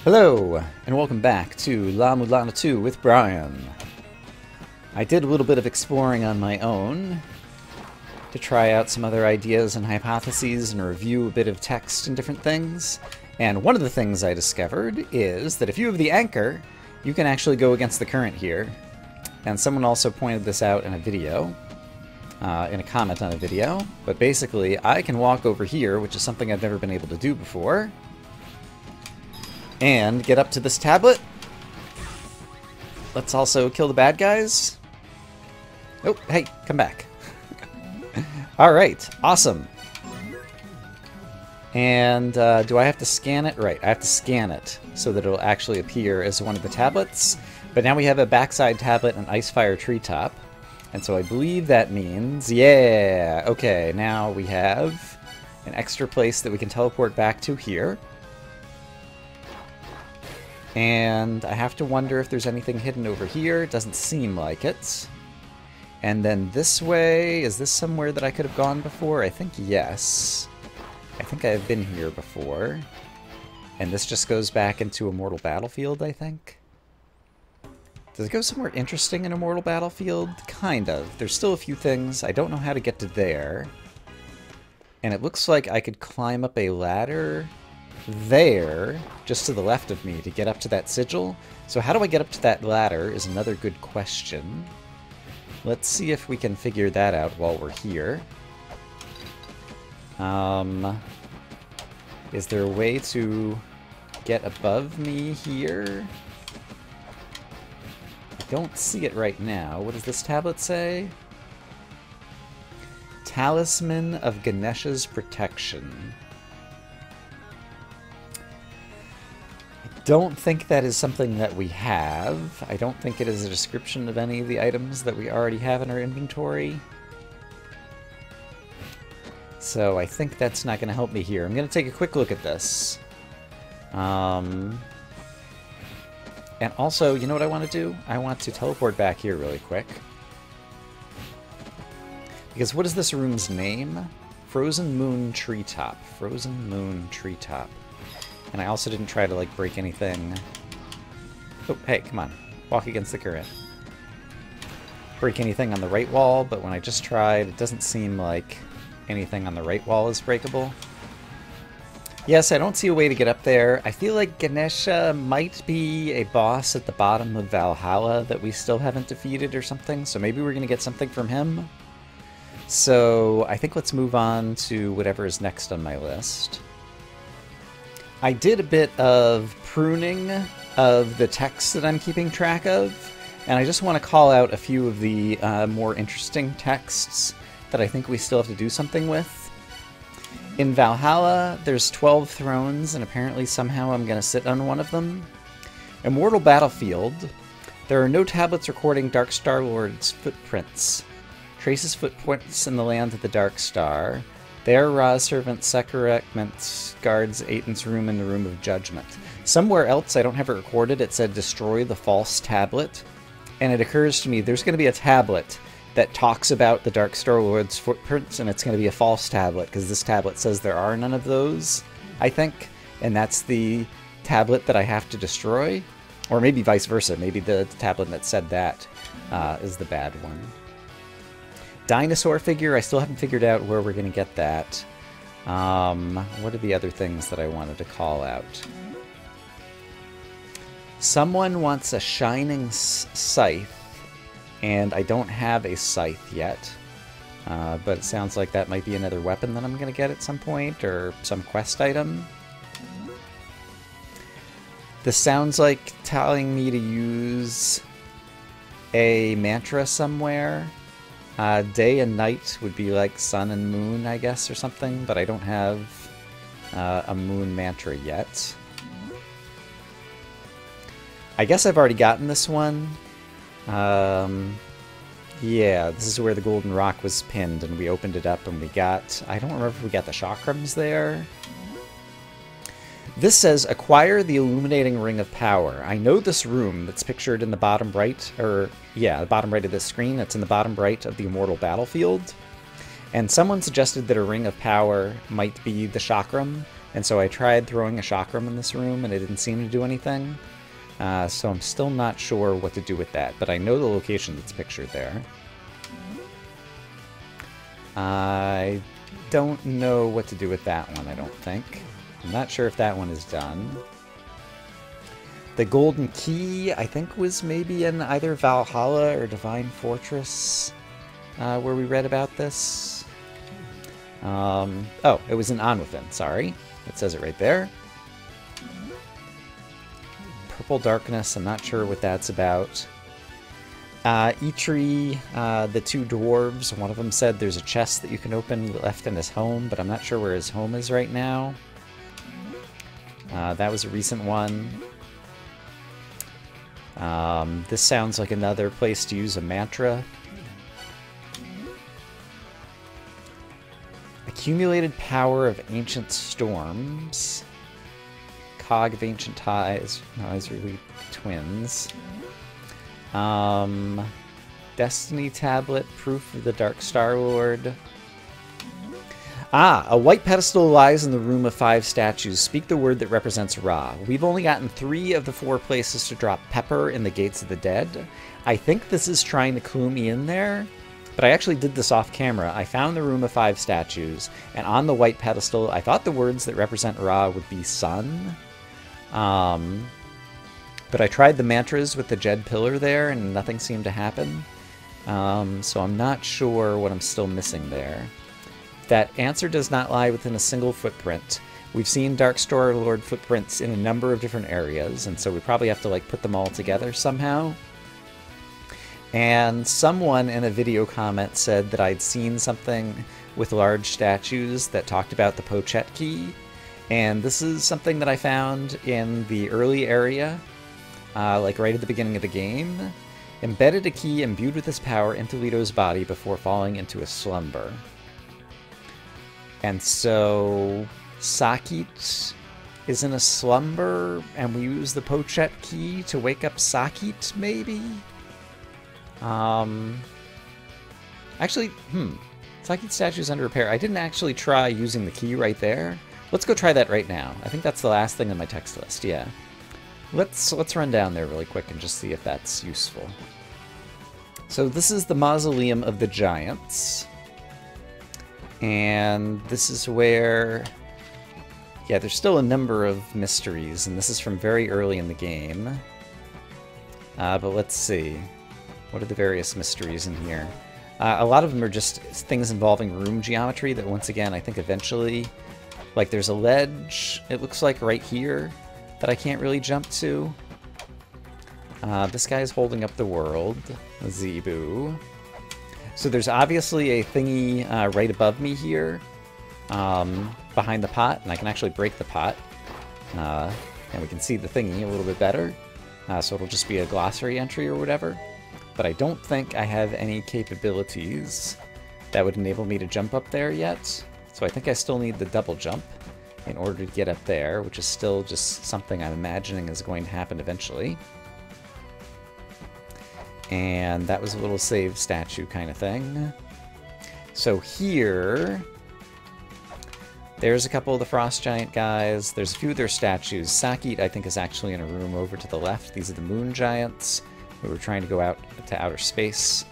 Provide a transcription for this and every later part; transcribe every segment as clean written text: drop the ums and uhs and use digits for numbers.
Hello, and welcome back to Mulana 2 with Brian. I did a little bit of exploring on my own to try out some other ideas and hypotheses and review a bit of text and different things. And one of the things I discovered is that if you have the anchor, you can actually go against the current here. And someone also pointed this out in a video, in a comment on a video. But basically, I can walk over here, which is something I've never been able to do before, and get up to this tablet. Let's also kill the bad guys. Oh, hey, come back. Alright, awesome. And do I have to scan it? Right, I have to scan it so that it'll actually appear as one of the tablets. But now we have a backside tablet and Icefire Treetop. And so I believe that means, yeah, okay, now we have an extra place that we can teleport back to here. And I have to wonder if there's anything hidden over here. It doesn't seem like it. And then this way, is this somewhere that I could have gone before? I think yes. I think I've been here before. And this just goes back into Immortal Battlefield, I think. Does it go somewhere interesting in Immortal Battlefield? Kind of. There's still a few things. I don't know how to get to there. And it looks like I could climb up a ladder there, just to the left of me, to get up to that sigil. So how do I get up to that ladder is another good question. Let's see if we can figure that out while we're here. Is there a way to get above me here? I don't see it right now. What does this tablet say? Talisman of Ganesha's Protection. Don't think that is something that we have. I don't think it is a description of any of the items that we already have in our inventory. So I think that's not going to help me here. I'm going to take a quick look at this. And also, you know what I want to do? I want to teleport back here really quick. Because what is this room's name? Frozen Moon Treetop. Frozen Moon Treetop. And I also didn't try to, like, break anything. Oh, hey, come on. Walk against the current. Break anything on the right wall, but when I just tried, it doesn't seem like anything on the right wall is breakable. Yes, I don't see a way to get up there. I feel like Ganesha might be a boss at the bottom of Valhalla that we still haven't defeated or something, so maybe we're going to get something from him. So I think let's move on to whatever is next on my list. I did a bit of pruning of the text that I'm keeping track of, and I just want to call out a few of the more interesting texts that I think we still have to do something with. In Valhalla, there's 12 thrones, and apparently somehow I'm going to sit on one of them. Immortal Battlefield, there are no tablets recording Dark Star Lord's footprints. Traces footprints in the land of the Dark Star. There, Ra's servant Sekhmet guards Aiton's room in the Room of Judgment. Somewhere else, I don't have it recorded, it said destroy the false tablet. And it occurs to me, there's going to be a tablet that talks about the Dark Star Lord's footprints, and it's going to be a false tablet, because this tablet says there are none of those, I think. And that's the tablet that I have to destroy. Or maybe vice versa. Maybe the tablet that said that is the bad one. Dinosaur figure, I still haven't figured out where we're going to get that. What are the other things that I wanted to call out? Someone wants a shining scythe, and I don't have a scythe yet. But it sounds like that might be another weapon that I'm going to get at some point, or some quest item. This sounds like telling me to use a mantra somewhere. Day and night would be like sun and moon, I guess, or something, but I don't have a moon mantra yet. I guess I've already gotten this one. Yeah, this is where the golden rock was pinned, and we opened it up, and we got... I don't remember if we got the chakrams there. This says, acquire the illuminating ring of power. I know this room that's pictured in the bottom right, or, yeah, the bottom right of this screen. That's in the bottom right of the Immortal Battlefield. And someone suggested that a ring of power might be the chakram, And so I tried throwing a chakram in this room, and it didn't seem to do anything. So I'm still not sure what to do with that, but I know the location that's pictured there. I don't know what to do with that one, I don't think. I'm not sure if that one is done. The Golden Key, I think, was maybe in either Valhalla or Divine Fortress, where we read about this. Oh, it was in Onwithin, sorry. It says it right there. Purple Darkness, I'm not sure what that's about. Eitri, the two dwarves, one of them said there's a chest that you can open left in his home, but I'm not sure where his home is right now. That was a recent one. This sounds like another place to use a mantra. Accumulated power of ancient storms. Cog of ancient ties. No, these are really twins. Destiny tablet. Proof of the Dark Star Lord. Ah, a white pedestal lies in the room of 5 statues. Speak the word that represents Ra. We've only gotten 3 of the 4 places to drop pepper in the Gates of the Dead. I think this is trying to clue me in there, but I actually did this off camera. I found the room of 5 statues, and on the white pedestal, I thought the words that represent Ra would be sun. But I tried the mantras with the Jed pillar there, and nothing seemed to happen. So I'm not sure what I'm still missing there. That answer does not lie within a single footprint. We've seen Dark Star Lord footprints in a number of different areas, and so we probably have to like put them all together somehow. And someone in a video comment said that I'd seen something with large statues that talked about the Pochette key, and this is something that I found in the early area, like right at the beginning of the game. Embedded a key imbued with this power into Leto's body before falling into a slumber. And so Sakit is in a slumber, and we use the Pochette key to wake up Sakit, maybe? Actually, Sakit's statue is under repair. I didn't actually try using the key right there. Let's go try that right now. I think that's the last thing on my text list, yeah. Let's run down there really quick and just see if that's useful. So this is the Mausoleum of the Giants. And this is where, yeah, there's still a number of mysteries, and this is from very early in the game. But let's see. What are the various mysteries in here? A lot of them are just things involving room geometry that, once again, I think eventually, like there's a ledge, it looks like right here, that I can't really jump to. This guy's holding up the world, Zebu. So there's obviously a thingy right above me here, behind the pot, and I can actually break the pot. And we can see the thingy a little bit better. So it'll just be a glossary entry or whatever. But I don't think I have any capabilities that would enable me to jump up there yet. So I think I still need the double jump in order to get up there, which is still just something I'm imagining is going to happen eventually. And that was a little save statue kind of thing. So here, there's a couple of the Frost Giant guys. There's a few of their statues. Sakit, I think, is actually in a room over to the left. These are the Moon Giants who were trying to go out to outer space.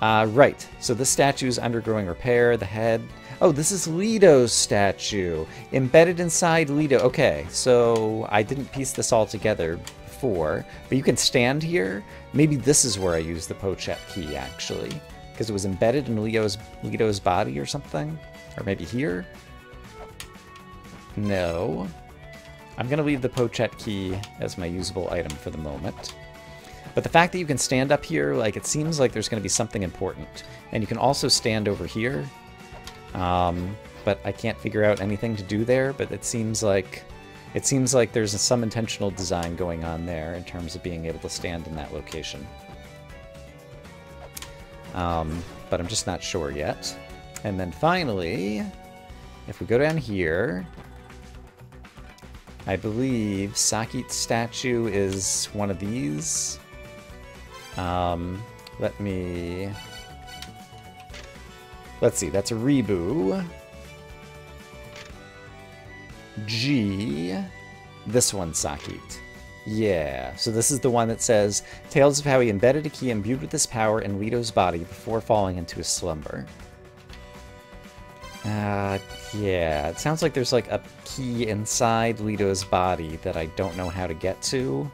Right, so this statue is undergoing repair. The head... Oh, this is Leto's statue. Embedded inside Leto. Okay, so I didn't piece this all together before, but you can stand here. Maybe this is where I used the Pochette key, actually, because it was embedded in Leto's body or something. Or maybe here? No. I'm going to leave the Pochette key as my usable item for the moment. But the fact that you can stand up here, like, it seems like there's going to be something important. And you can also stand over here. But I can't figure out anything to do there, but it seems like there's some intentional design going on there in terms of being able to stand in that location. But I'm just not sure yet. And then finally, if we go down here, I believe Sakit's statue is one of these. Let's see, that's a Rebu. G. This one, Sakit. Yeah, so this is the one that says, tales of how he embedded a key imbued with this power in Lito's body before falling into a slumber. Yeah, it sounds like there's like a key inside Lito's body that I don't know how to get to.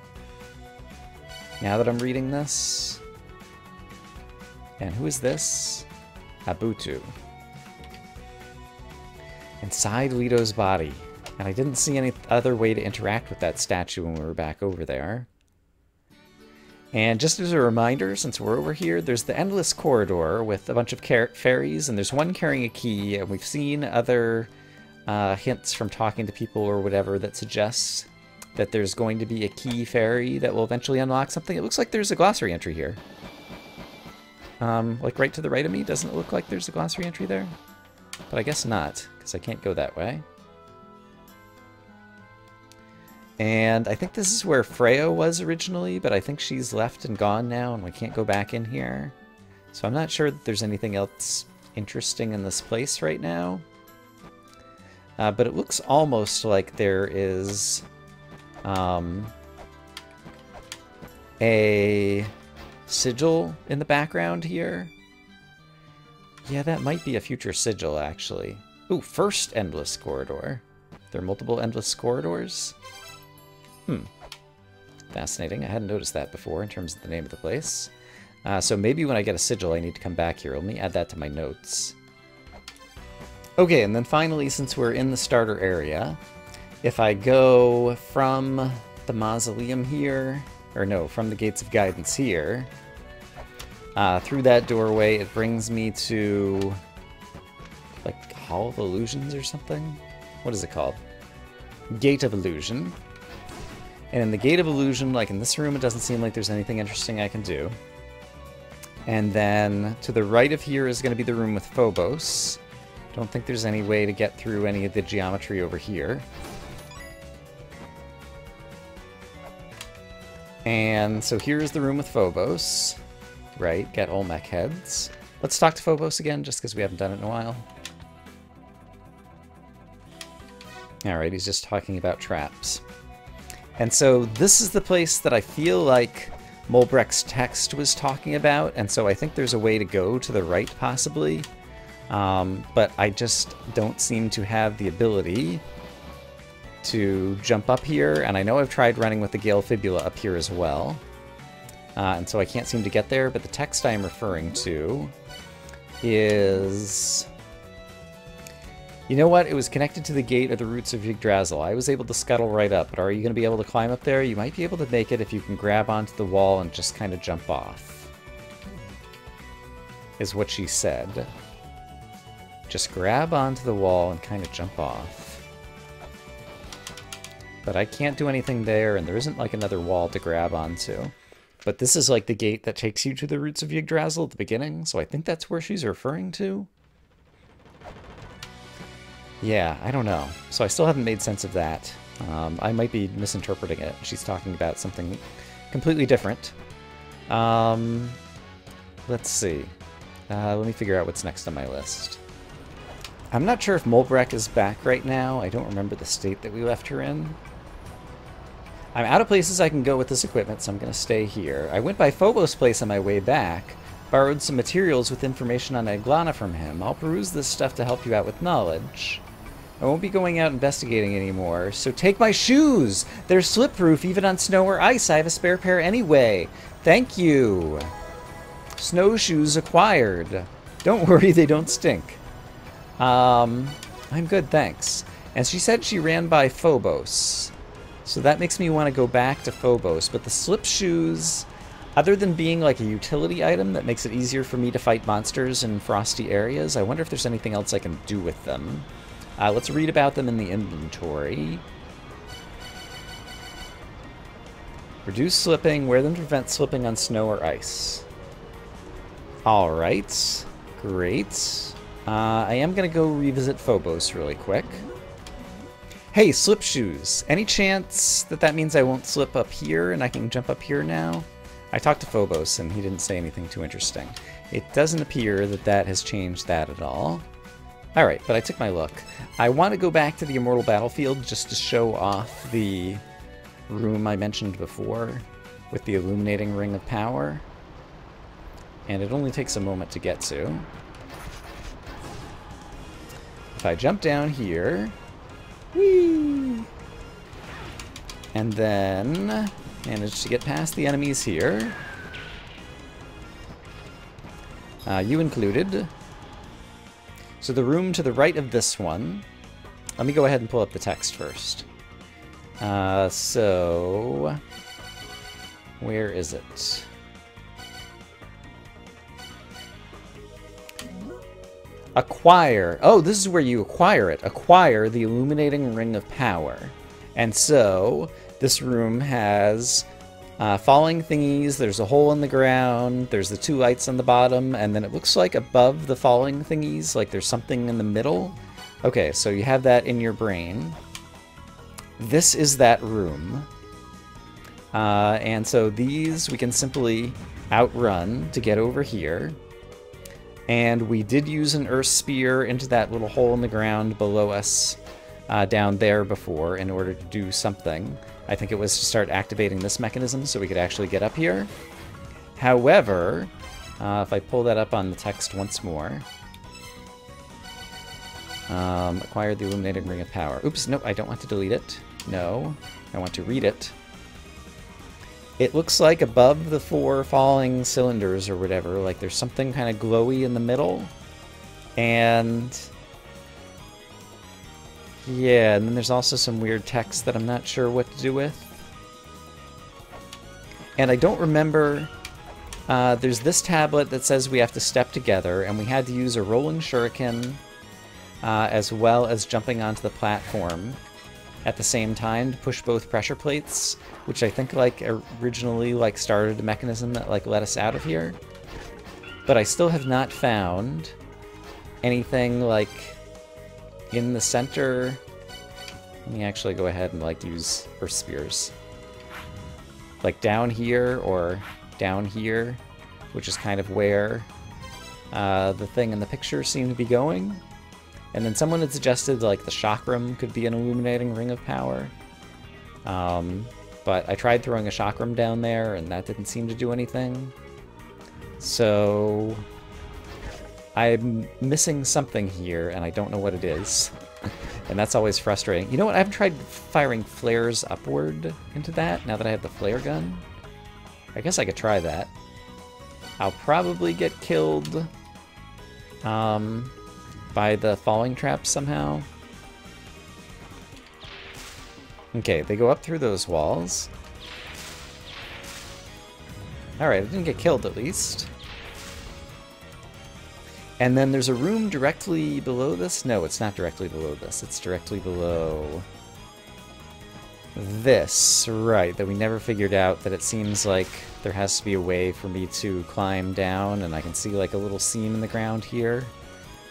Now that I'm reading this. And who is this? Abutu. Inside Lito's body. And I didn't see any other way to interact with that statue when we were back over there. And just as a reminder, since we're over here, there's the endless corridor with a bunch of fairies, and there's one carrying a key, and we've seen other hints from talking to people or whatever that suggests that there's going to be a key fairy that will eventually unlock something. It looks like there's a glossary entry here. Like right to the right of me, doesn't it look like there's a glossary entry there? But I guess not, because I can't go that way. And I think this is where Freya was originally, but I think she's left and gone now, and we can't go back in here. So I'm not sure that there's anything else interesting in this place right now. But it looks almost like there is a sigil in the background here. Yeah, that might be a future sigil, actually. Ooh, first endless corridor. There are multiple endless corridors? Fascinating. I hadn't noticed that before in terms of the name of the place. So maybe when I get a sigil, I need to come back here. Let me add that to my notes. Okay, and then finally, since we're in the starter area, if I go from the mausoleum here, or no, from the Gates of Guidance here, through that doorway, it brings me to, like, Hall of Illusions or something? What is it called? Gate of Illusion. And in the Gate of Illusion, like in this room, it doesn't seem like there's anything interesting I can do. And then to the right of here is going to be the room with Phobos. Don't think there's any way to get through any of the geometry over here. And so here's the room with Phobos. Right, get Olmec heads. Let's talk to Phobos again, just because we haven't done it in a while. Alright, he's just talking about traps. And so this is the place that I feel like Mulbrecht's text was talking about, and so I think there's a way to go to the right, possibly. But I just don't seem to have the ability to jump up here, and I know I've tried running with the Gale Fibula up here as well. And so I can't seem to get there, but the text I'm referring to is... You know what? It was connected to the gate of the roots of Yggdrasil. I was able to scuttle right up, but are you going to be able to climb up there? You might be able to make it if you can grab onto the wall and just kind of jump off. Is what she said. Just grab onto the wall and kind of jump off. But I can't do anything there, and there isn't like another wall to grab onto. But this is like the gate that takes you to the roots of Yggdrasil at the beginning, so I think that's where she's referring to. Yeah, I don't know. So I still haven't made sense of that. I might be misinterpreting it. She's talking about something completely different. Let's see. Let me figure out what's next on my list. I'm not sure if Mulbrecht is back right now. I don't remember the state that we left her in. I'm out of places I can go with this equipment, so I'm going to stay here. I went by Phobos' place on my way back. Borrowed some materials with information on Eglana from him. I'll peruse this stuff to help you out with knowledge. I won't be going out investigating anymore, so take my shoes! They're slip-proof even on snow or ice. I have a spare pair anyway. Thank you. Snowshoes acquired. Don't worry, they don't stink. I'm good, thanks. And she said she ran by Phobos. So that makes me want to go back to Phobos, but the slip shoes... Other than being like a utility item that makes it easier for me to fight monsters in frosty areas, I wonder if there's anything else I can do with them. Let's read about them in the inventory. Reduce slipping, wear them to prevent slipping on snow or ice. Alright, great. I am going to go revisit Phobos really quick. Hey, slip shoes. Any chance that that means I won't slip up here and I can jump up here now? I talked to Phobos, and he didn't say anything too interesting. It doesn't appear that that has changed that at all. Alright, but I took my look. I want to go back to the Immortal Battlefield just to show off the room I mentioned before with the illuminating ring of power. And it only takes a moment to get to. If I jump down here, whee, and then manage to get past the enemies here, you included. So the room to the right of this one, let me go ahead and pull up the text first. So, where is it? Acquire. Oh, this is where you acquire it. Acquire the illuminating ring of power. And so, this room has falling thingies, there's a hole in the ground, there's the 2 lights on the bottom, and then it looks like above the falling thingies, like there's something in the middle. Okay, so you have that in your brain. This is that room. And so these we can simply outrun to get over here. And we did use an earth spear into that little hole in the ground below us down there before in order to do something. I think it was to start activating this mechanism so we could actually get up here. However, if I pull that up on the text once more, acquire the illuminating ring of power. Oops, nope, I don't want to delete it. No, I want to read it. It looks like above the 4 falling cylinders or whatever, like there's something kind of glowy in the middle. And yeah, and then there's also some weird text that I'm not sure what to do with. And I don't remember, there's this tablet that says we have to step together, and we had to use a rolling shuriken as well as jumping onto the platform at the same time to push both pressure plates, which I think like originally like started a mechanism that like let us out of here. But I still have not found anything like in the center. Let me actually go ahead and like use earth spears. Like down here or down here, which is kind of where the thing in the picture seemed to be going. And then someone had suggested like the chakram could be an illuminating ring of power. But I tried throwing a chakram down there and that didn't seem to do anything. So I'm missing something here and I don't know what it is. And that's always frustrating. You know what? I haven't tried firing flares upward into that now that I have the flare gun. I guess I could try that. I'll probably get killed by the falling traps somehow. Okay, they go up through those walls. Alright, I didn't get killed at least. And then there's a room directly below this. No, it's not directly below this. It's directly below this. Right, that we never figured out, that it seems like there has to be a way for me to climb down, and I can see like a little seam in the ground here.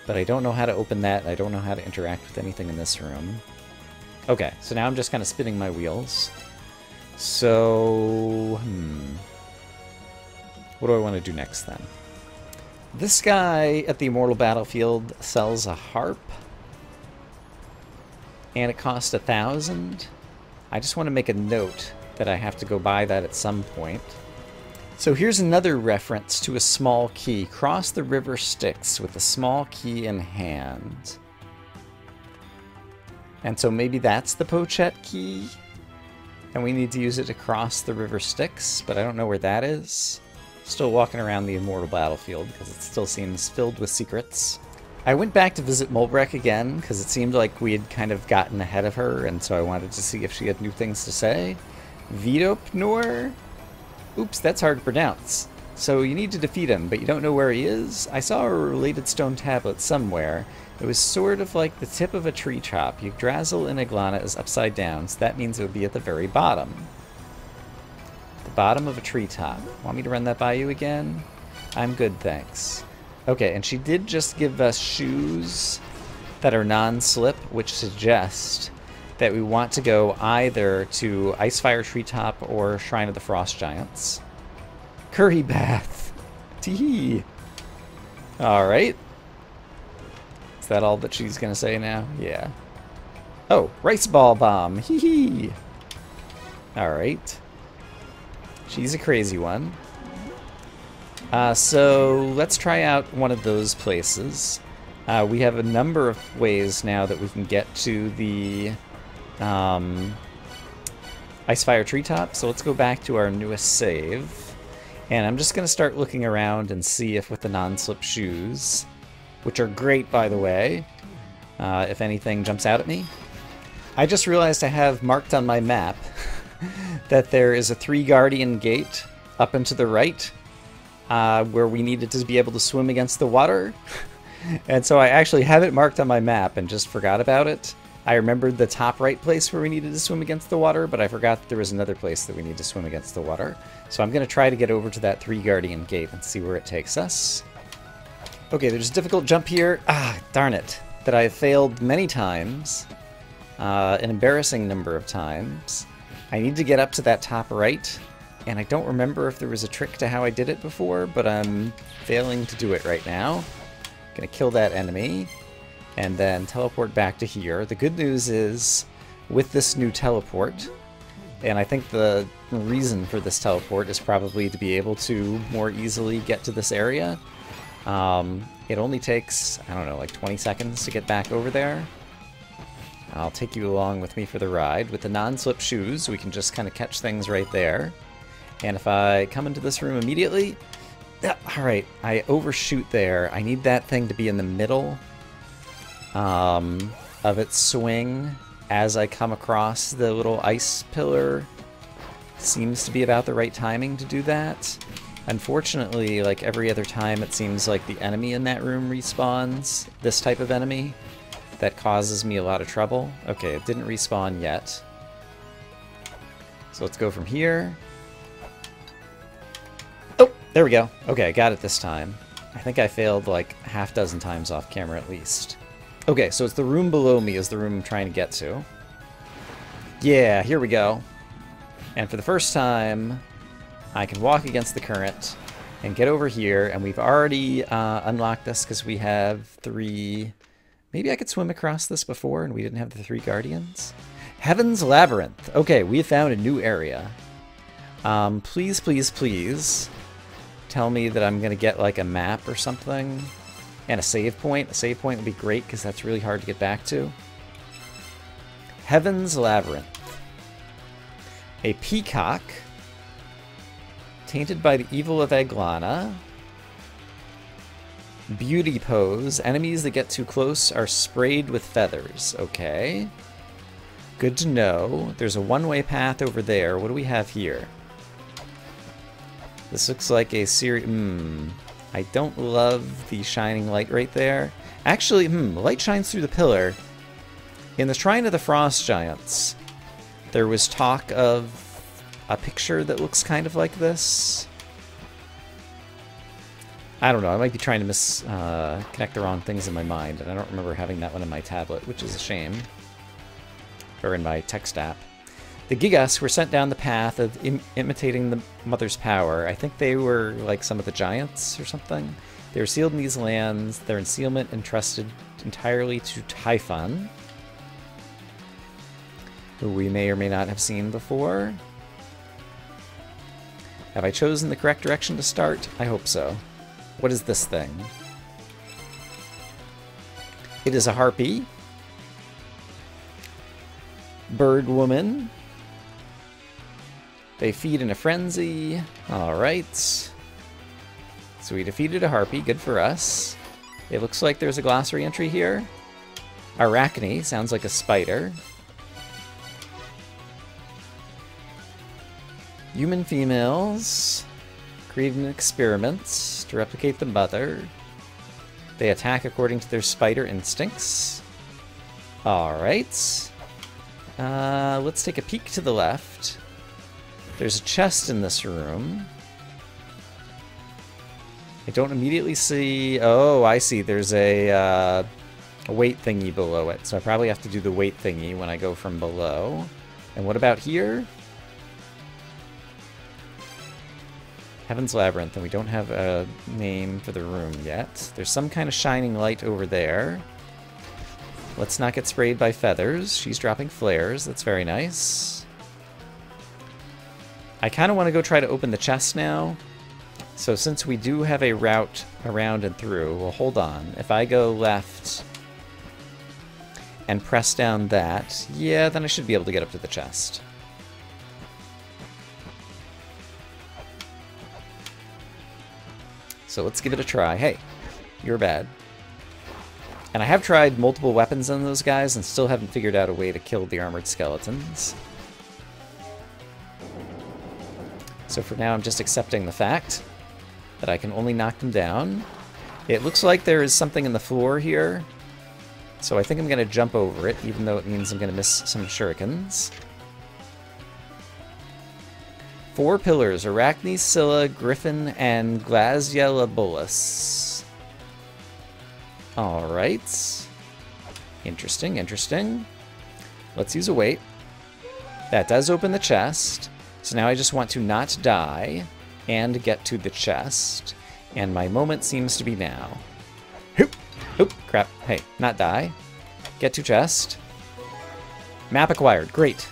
But I don't know how to open that. I don't know how to interact with anything in this room. Okay, so now I'm just kind of spinning my wheels. So, what do I want to do next then? This guy at the Immortal Battlefield sells a harp. And it costs 1,000. I just want to make a note that I have to go buy that at some point. So here's another reference to a small key. Cross the river Styx with a small key in hand. And so maybe that's the Pochette key? And we need to use it to cross the river Styx, but I don't know where that is. Still walking around the Immortal Battlefield, because it still seems filled with secrets. I went back to visit Mulbreck again, because it seemed like we had kind of gotten ahead of her, and so I wanted to see if she had new things to say. Vidopnor? Oops, that's hard to pronounce. So you need to defeat him, but you don't know where he is? I saw a related stone tablet somewhere. It was sort of like the tip of a tree top. Yggdrasil in Iglana is upside down, so that means it would be at the very bottom. The bottom of a treetop. Want me to run that by you again? I'm good, thanks. Okay, and she did just give us shoes that are non-slip, which suggest that we want to go either to Icefire Treetop or Shrine of the Frost Giants. Curry Bath! Tee-hee! Alright. that all that she's gonna say now? Yeah. Oh, rice ball bomb. Hee hee. Alright. She's a crazy one. So let's try out one of those places. We have a number of ways now that we can get to the Icefire Treetop. So let's go back to our newest save. And I'm just going to start looking around and see if with the non-slip shoes, which are great by the way, if anything jumps out at me. I just realized I have marked on my map that there is a 3 Guardian gate up and to the right where we needed to be able to swim against the water. And so I actually have it marked on my map and just forgot about it. I remembered the top right place where we needed to swim against the water, but I forgot that there was another place that we need to swim against the water. So I'm going to try to get over to that 3 Guardian gate and see where it takes us. Okay, there's a difficult jump here. Ah, darn it. That I have failed many times. An embarrassing number of times. I need to get up to that top right, and I don't remember if there was a trick to how I did it before, but I'm failing to do it right now. Gonna kill that enemy, and then teleport back to here. The good news is, with this new teleport, and I think the reason for this teleport is probably to be able to more easily get to this area. It only takes, I don't know, like 20 seconds to get back over there. I'll take you along with me for the ride. With the non-slip shoes, we can just kind of catch things right there. And if I come into this room immediately... Alright, I overshoot there. I need that thing to be in the middle of its swing as I come across the little ice pillar. Seems to be about the right timing to do that. Unfortunately, like every other time, it seems like the enemy in that room respawns. This type of enemy. That causes me a lot of trouble. Okay, it didn't respawn yet. So let's go from here. Oh, there we go. Okay, I got it this time. I think I failed like half dozen times off camera at least. Okay, so it's the room below me is the room I'm trying to get to. Yeah, here we go. And for the first time, I can walk against the current and get over here, and we've already unlocked this because we have 3... Maybe I could swim across this before and we didn't have the 3 Guardians? Heaven's Labyrinth. Okay, we have found a new area. Please, please, please tell me that I'm going to get like a map or something. And a save point. A save point would be great because that's really hard to get back to. Heaven's Labyrinth. A peacock. Tainted by the evil of Eglana. Beauty pose. Enemies that get too close are sprayed with feathers. Okay. Good to know. There's a one-way path over there. What do we have here? This looks like a series... I don't love the shining light right there. Actually, light shines through the pillar. In the Shrine of the Frost Giants, there was talk of a picture that looks kind of like this. I don't know, I might be trying to connect the wrong things in my mind, and I don't remember having that one in my tablet, which is a shame. Or in my text app. The Gigas were sent down the path of imitating the Mother's power. I think they were like some of the giants or something. They were sealed in these lands, their ensealment entrusted entirely to Typhon, who we may or may not have seen before. Have I chosen the correct direction to start? I hope so. What is this thing? It is a harpy. Bird woman. They feed in a frenzy. Alright. So we defeated a harpy. Good for us. It looks like there's a glossary entry here. Arachne. Sounds like a spider. Human females. Created an experiment to replicate the mother. They attack according to their spider instincts. Alright. Let's take a peek to the left. There's a chest in this room. I don't immediately see... Oh, I see. There's a weight thingy below it. So I probably have to do the weight thingy when I go from below. And what about here? Heaven's Labyrinth, and we don't have a name for the room yet. There's some kind of shining light over there. Let's not get sprayed by feathers. She's dropping flares. That's very nice. I kind of want to go try to open the chest now. So since we do have a route around and through, well, hold on. If I go left and press down that, yeah, then I should be able to get up to the chest. So let's give it a try. Hey, you're bad. And I have tried multiple weapons on those guys and still haven't figured out a way to kill the armored skeletons. So for now, I'm just accepting the fact that I can only knock them down. It looks like there is something in the floor here, so I think I'm going to jump over it, even though it means I'm going to miss some shurikens. 4 pillars: Arachne, Scylla, Griffin, and Glaziolabolus. Alright. Interesting, interesting. Let's use a weight. That does open the chest. So now I just want to not die and get to the chest. And my moment seems to be now. Hoop! Hoop! Crap. Hey, not die. Get to chest. Map acquired. Great.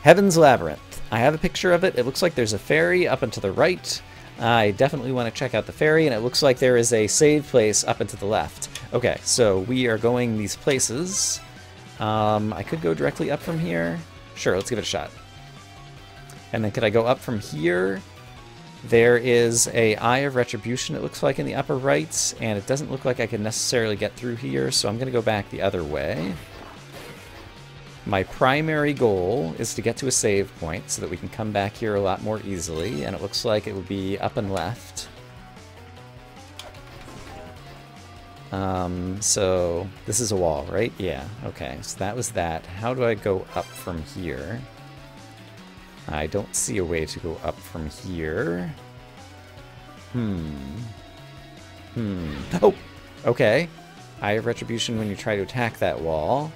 Heaven's Labyrinth. I have a picture of it. It looks like there's a ferry up and to the right. I definitely want to check out the ferry, and it looks like there is a save place up and to the left. Okay, so we are going these places. I could go directly up from here. Sure, let's give it a shot. And then could I go up from here? There is a Eye of Retribution, it looks like, in the upper right, and it doesn't look like I can necessarily get through here, so I'm going to go back the other way. My primary goal is to get to a save point so that we can come back here a lot more easily, and it looks like it would be up and left. So this is a wall, right? Yeah, okay, so that was that. How do I go up from here? I don't see a way to go up from here. Oh, okay. Eye of Retribution when you try to attack that wall.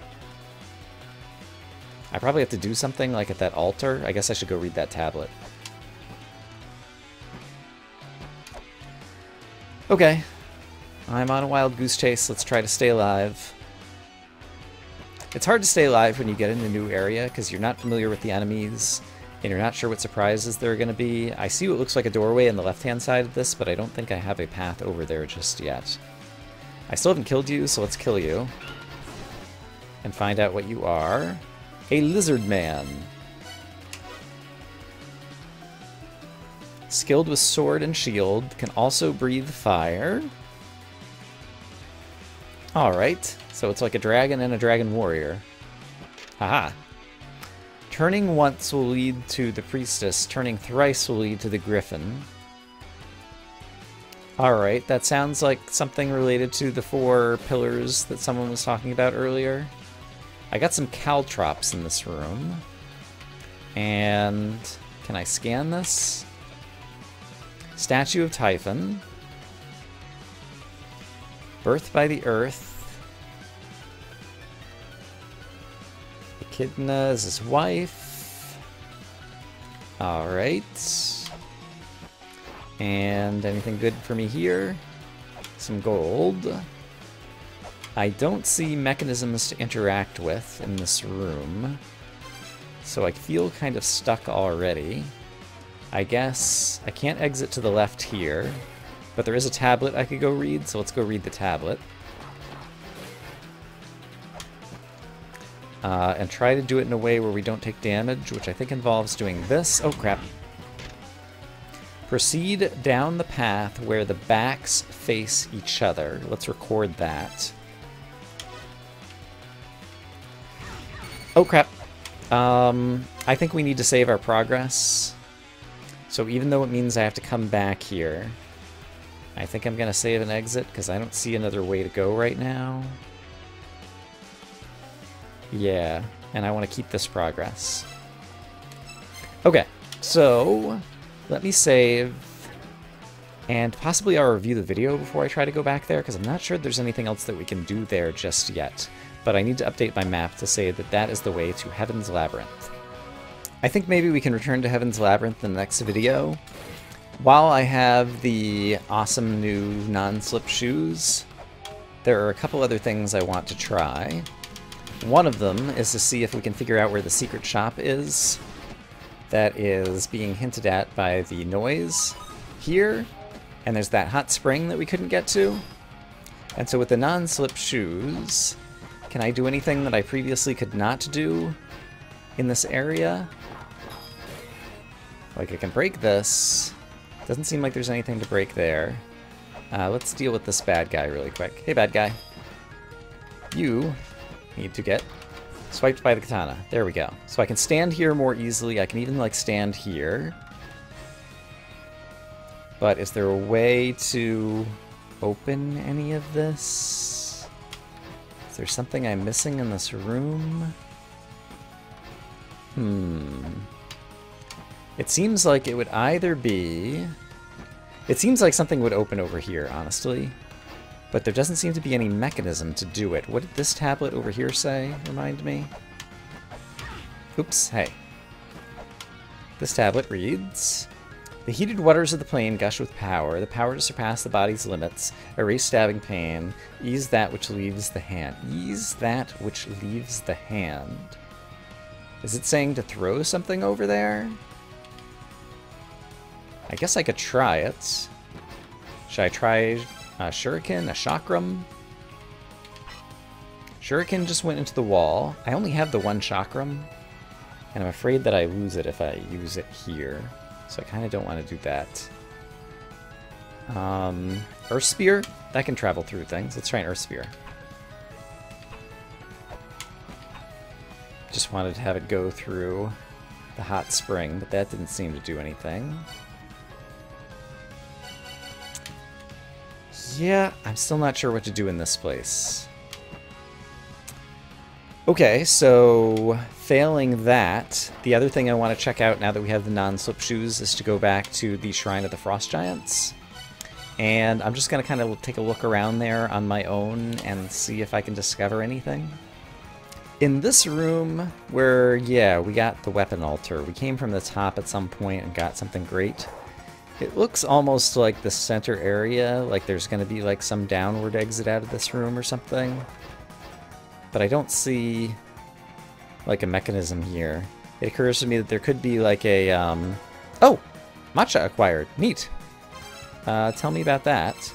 I probably have to do something like at that altar. I guess I should go read that tablet. Okay. I'm on a wild goose chase. Let's try to stay alive. It's hard to stay alive when you get in a new area because you're not familiar with the enemies and you're not sure what surprises there are going to be. I see what looks like a doorway on the left-hand side of this, but I don't think I have a path over there just yet. I still haven't killed you, so let's kill you and find out what you are. A lizard man. Skilled with sword and shield, can also breathe fire. Alright, so it's like a dragon and a dragon warrior. Haha. Turning once will lead to the priestess, turning thrice will lead to the griffin. Alright, that sounds like something related to the 4 pillars that someone was talking about earlier. I got some caltrops in this room. And can I scan this? Statue of Typhon. Birth by the Earth. Echidna is his wife. Alright. And anything good for me here? Some gold. I don't see mechanisms to interact with in this room, so I feel kind of stuck already. I guess I can't exit to the left here, but there is a tablet I could go read, so let's go read the tablet. And try to do it in a way where we don't take damage, which I think involves doing this. Oh, crap. Proceed down the path where the backs face each other. Let's record that. Oh, crap. I think we need to save our progress. So even though it means I have to come back here, I think I'm going to save and exit because I don't see another way to go right now. Yeah, and I want to keep this progress. Okay, so let me save, and possibly I'll review the video before I try to go back there because I'm not sure there's anything else that we can do there just yet. But I need to update my map to say that that is the way to Heaven's Labyrinth. I think maybe we can return to Heaven's Labyrinth in the next video. While I have the awesome new non-slip shoes, there are a couple other things I want to try. One of them is to see if we can figure out where the secret shop is that is being hinted at by the noise here. And there's that hot spring that we couldn't get to. And so with the non-slip shoes, can I do anything that I previously could not do in this area? Like I can break this. Doesn't seem like there's anything to break there. Let's deal with this bad guy really quick. Hey, bad guy. You need to get swiped by the katana. There we go. So I can stand here more easily. I can even, like, stand here. But is there a way to open any of this? Is there something I'm missing in this room? It seems like it would either be... It seems like something would open over here, honestly. But there doesn't seem to be any mechanism to do it. What did this tablet over here say? Remind me. Oops, hey. This tablet reads... The heated waters of the plane gush with power, the power to surpass the body's limits, erase stabbing pain, ease that which leaves the hand. Ease that which leaves the hand. Is it saying to throw something over there? I guess I could try it. Should I try a shuriken, a chakram? Shuriken just went into the wall. I only have the one chakram, and I'm afraid that I lose it if I use it here. So I kind of don't want to do that. Earth Spear? That can travel through things. Let's try an Earth Spear. Just wanted to have it go through the hot spring, but that didn't seem to do anything. Yeah, I'm still not sure what to do in this place. Okay, so failing that, the other thing I want to check out now that we have the non-slip shoes is to go back to the Shrine of the Frost Giants. And I'm just going to kind of take a look around there on my own and see if I can discover anything. In this room where, yeah, we got the weapon altar, we came from the top at some point and got something great. It looks almost like the center area, like there's going to be like some downward exit out of this room or something. But I don't see like a mechanism here. It occurs to me that there could be like a, oh! Matcha acquired. Neat. Tell me about that.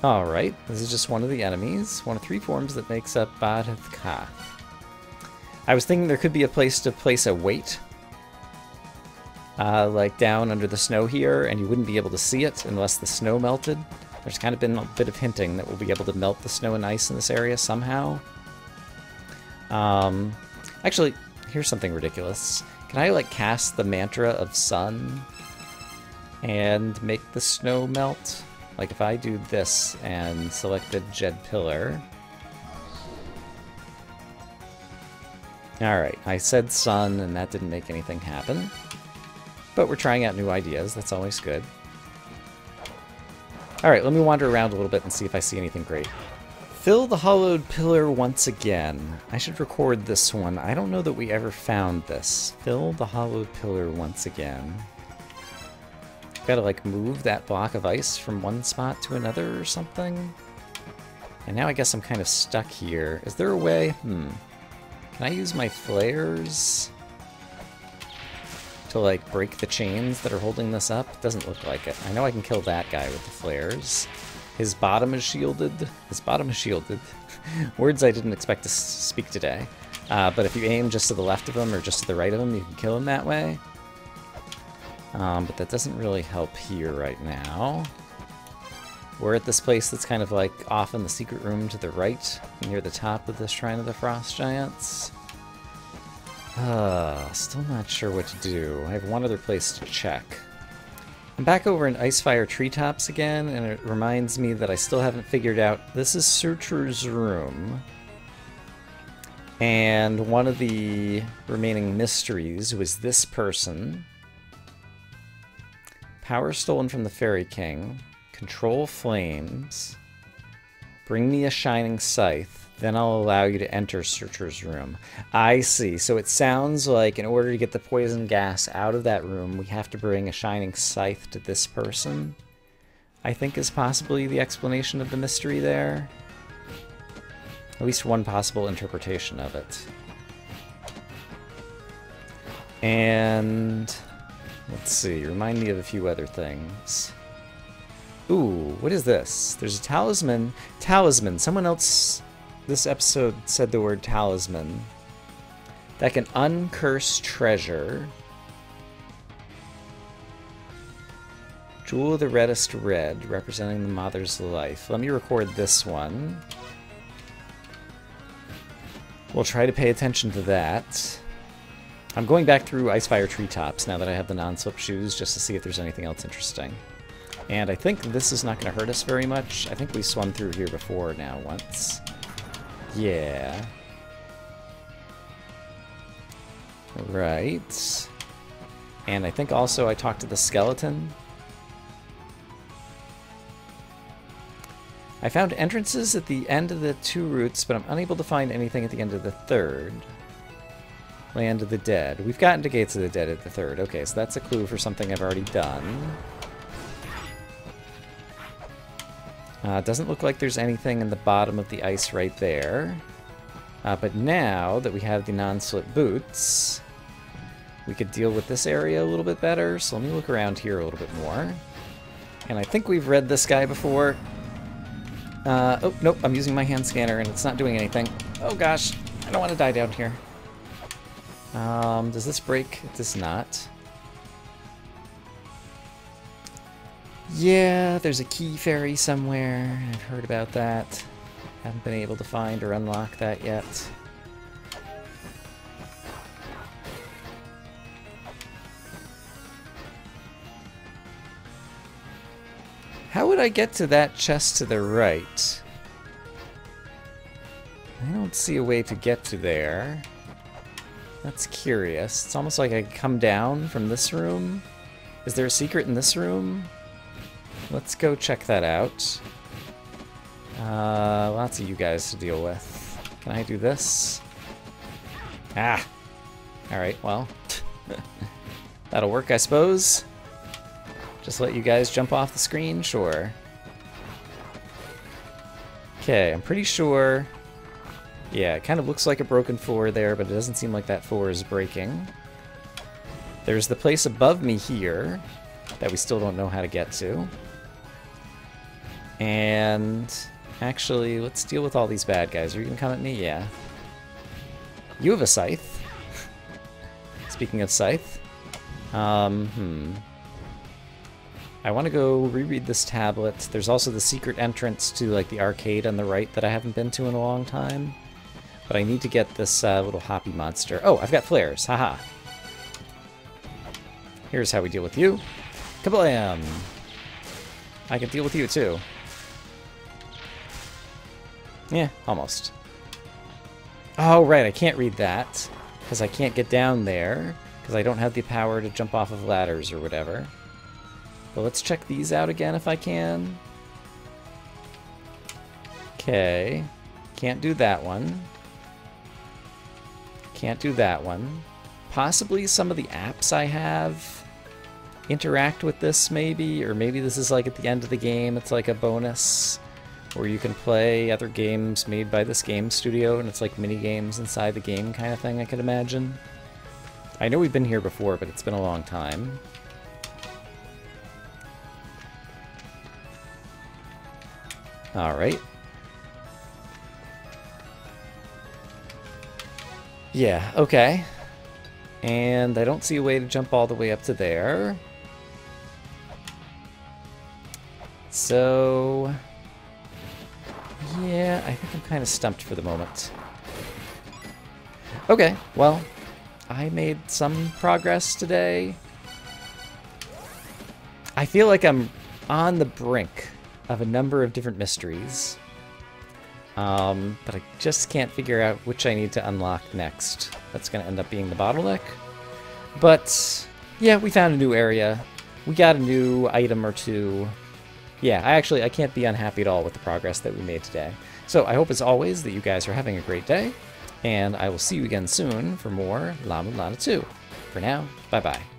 Alright, this is just one of the enemies. One of 3 forms that makes up Badhavka. I was thinking there could be a place to place a weight. Like down under the snow here, and you wouldn't be able to see it unless the snow melted. There's kind of been a bit of hinting that we'll be able to melt the snow and ice in this area somehow. Actually, here's something ridiculous. Can I, like, cast the mantra of sun and make the snow melt? Like, if I do this and select the Jed Pillar... Alright, I said sun, and that didn't make anything happen. But we're trying out new ideas, that's always good. Alright, let me wander around a little bit and see if I see anything great. Fill the hollowed pillar once again. I should record this one. I don't know that we ever found this. Fill the hollowed pillar once again. Gotta, like, move that block of ice from one spot to another or something? And now I guess I'm kind of stuck here. Is there a way? Can I use my flares to, like, break the chains that are holding this up? Doesn't look like it. I know I can kill that guy with the flares. His bottom is shielded. His bottom is shielded. Words I didn't expect to speak today. But if you aim just to the left of him or just to the right of him, you can kill him that way. But that doesn't really help here right now. We're at this place that's kind of like off in the secret room to the right, near the top of the Shrine of the Frost Giants. Still not sure what to do. I have one other place to check. I'm back over in Icefire Treetops again, and it reminds me that I still haven't figured out... This is Searcher's room. And one of the remaining mysteries was this person. Power stolen from the Fairy King. Control flames. Bring me a shining scythe. Then I'll allow you to enter Searcher's room. I see. So it sounds like in order to get the poison gas out of that room, we have to bring a shining scythe to this person. I think is possibly the explanation of the mystery there. At least one possible interpretation of it. And let's see, remind me of a few other things. Ooh, what is this? There's a talisman. Talisman. Someone else this episode said the word talisman. That can uncurse treasure. Jewel of the reddest red, representing the mother's life. Let me record this one. We'll try to pay attention to that. I'm going back through Icefire Treetops now that I have the non-slip shoes, just to see if there's anything else interesting. And I think this is not going to hurt us very much. I think we swum through here before now once. Yeah. Right. And I think also I talked to the skeleton. I found entrances at the end of the 2 routes, but I'm unable to find anything at the end of the 3rd. Land of the Dead. We've gotten to Gates of the Dead at the 3rd. Okay, so that's a clue for something I've already done. Doesn't look like there's anything in the bottom of the ice right there. But now that we have the non-slip boots, we could deal with this area a little bit better. So let me look around here a little bit more. And I think we've read this guy before. Oh, nope, I'm using my hand scanner and it's not doing anything. Oh gosh, I don't want to die down here. Does this break? It does not. Yeah, there's a key fairy somewhere. I've heard about that. Haven't been able to find or unlock that yet. How would I get to that chest to the right? I don't see a way to get to there. That's curious. It's almost like I come down from this room. Is there a secret in this room? Let's go check that out. Lots of you guys to deal with. Can I do this? Ah! Alright, well. That'll work, I suppose. Just let you guys jump off the screen? Sure. Okay, I'm pretty sure... Yeah, it kind of looks like a broken floor there, but it doesn't seem like that floor is breaking. There's the place above me here that we still don't know how to get to. And actually, let's deal with all these bad guys. Are you gonna come at me? Yeah. You have a scythe. Speaking of scythe. I want to go reread this tablet. There's also the secret entrance to like the arcade on the right that I haven't been to in a long time. But I need to get this little hoppy monster. Oh, I've got flares. Haha. Here's how we deal with you. Kablam! I can deal with you too. Yeah, almost. Oh, right, I can't read that. Because I can't get down there. Because I don't have the power to jump off of ladders or whatever. But let's check these out again if I can. Okay. Can't do that one. Can't do that one. Possibly some of the apps I have interact with this maybe, or maybe this is like at the end of the game, it's like a bonus where you can play other games made by this game studio and it's like mini games inside the game kind of thing, I could imagine. I know we've been here before, but it's been a long time. Alright. Yeah, okay. And I don't see a way to jump all the way up to there. So... yeah, I think I'm kind of stumped for the moment. Okay, well, I made some progress today. I feel like I'm on the brink of a number of different mysteries. But I just can't figure out which I need to unlock next. That's going to end up being the bottleneck. But, yeah, we found a new area. We got a new item or two. yeah, I can't be unhappy at all with the progress that we made today. So I hope, as always, that you guys are having a great day, and I will see you again soon for more La Mulana 2. For now, bye-bye.